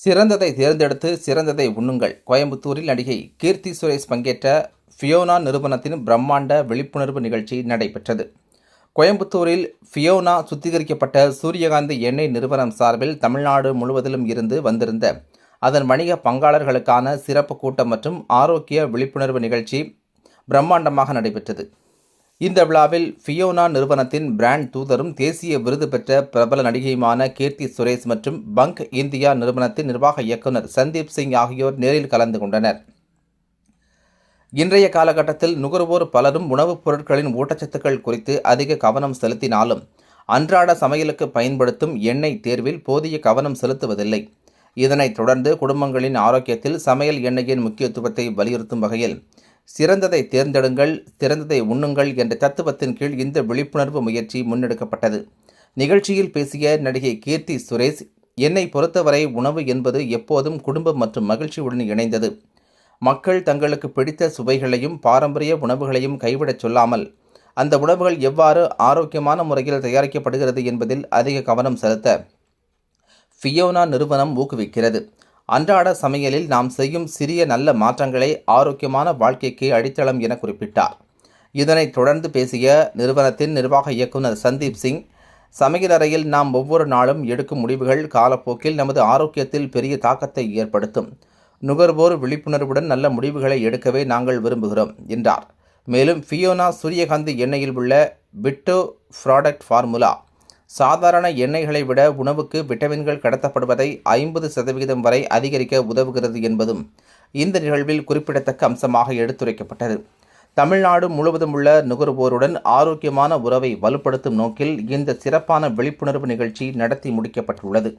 சிறந்ததை தேர்ந்தெடுத்து சிறந்ததை உண்ணுங்கள். கோயம்புத்தூரில் நடிகை கீர்த்தி சுரேஷ் பங்கேற்ற ஃபியோனா நிறுவனத்தின் பிரம்மாண்ட விழிப்புணர்வு நிகழ்ச்சி நடைபெற்றது. கோயம்புத்தூரில் ஃபியோனா சுத்திகரிக்கப்பட்ட சூரியகாந்தி எண்ணெய் நிறுவனம் சார்பில் தமிழ்நாடு முழுவதிலும் இருந்து வந்திருந்த அதன் வணிக பங்காளர்களுக்கான சிறப்பு கூட்டம் மற்றும் ஆரோக்கிய விழிப்புணர்வு நிகழ்ச்சி பிரம்மாண்டமாக நடைபெற்றது. இந்த விழாவில் ஃபியோனா நிறுவனத்தின் பிராண்ட் தூதரும் தேசிய விருது பெற்ற பிரபல நடிகையுமான கீர்த்தி சுரேஷ் மற்றும் பங்க் இந்தியா நிறுவனத்தின் நிர்வாக இயக்குநர் சந்தீப் சிங் ஆகியோர் நேரில் கலந்து கொண்டனர். இன்றைய காலகட்டத்தில் நுகர்வோர் பலரும் உணவுப் பொருட்களின் ஊட்டச்சத்துக்கள் குறித்து அதிக கவனம் செலுத்தினாலும் அன்றாட சமையலுக்கு பயன்படுத்தும் எண்ணெய் தேர்வில் போதிய கவனம் செலுத்துவதில்லை. இதனைத் தொடர்ந்து குடும்பங்களின் ஆரோக்கியத்தில் சமையல் எண்ணெயின் முக்கியத்துவத்தை வலியுறுத்தும் வகையில் சிறந்ததை தேர்ந்தெடுங்கள், சிறந்ததை உண்ணுங்கள் என்ற தத்துவத்தின் கீழ் இந்த விழிப்புணர்வு முயற்சி முன்னெடுக்கப்பட்டது. நிகழ்ச்சியில் பேசிய நடிகை கீர்த்தி சுரேஷ், என்னை பொறுத்தவரை உணவு என்பது எப்போதும் குடும்பம் மற்றும் மகிழ்ச்சியுடன் இணைந்தது. மக்கள் தங்களுக்கு பிடித்த சுவைகளையும் பாரம்பரிய உணவுகளையும் கைவிடச் சொல்லாமல் அந்த உணவுகள் எவ்வாறு ஆரோக்கியமான முறையில் தயாரிக்கப்படுகிறது என்பதில் அதிக கவனம் செலுத்த ஃபியோனா நிறுவனம் ஊக்குவிக்கிறது. அன்றாட சமையலில் நாம் செய்யும் சிறிய நல்ல மாற்றங்களே ஆரோக்கியமான வாழ்க்கைக்கு அடித்தளம் என குறிப்பிட்டார். இதனைத் தொடர்ந்து பேசிய நிறுவனத்தின் நிர்வாக இயக்குநர் சந்தீப் சிங், சமையலறையில் நாம் ஒவ்வொரு நாளும் எடுக்கும் முடிவுகள் காலப்போக்கில் நமது ஆரோக்கியத்தில் பெரிய தாக்கத்தை ஏற்படுத்தும். நுகர்வோர் விழிப்புணர்வுடன் நல்ல முடிவுகளை எடுக்கவே நாங்கள் விரும்புகிறோம் என்றார். மேலும் ஃபியோனா சூரியகாந்தி எண்ணெயில் உள்ள பிட்டோ ப்ராடக்ட் ஃபார்முலா சாதாரண எண்ணெய்களை விட உணவுக்கு விட்டமின்கள் கடத்தப்படுவதை 50% வரை அதிகரிக்க உதவுகிறது என்பதும் இந்த நிகழ்வில் குறிப்பிடத்தக்க அம்சமாக எடுத்துரைக்கப்பட்டது. தமிழ்நாடு முழுவதும் உள்ள நுகர்வோருடன் ஆரோக்கியமான உறவை வலுப்படுத்தும் நோக்கில் இந்த சிறப்பான விழிப்புணர்வு நிகழ்ச்சி நடத்தி முடிக்கப்பட்டுள்ளது.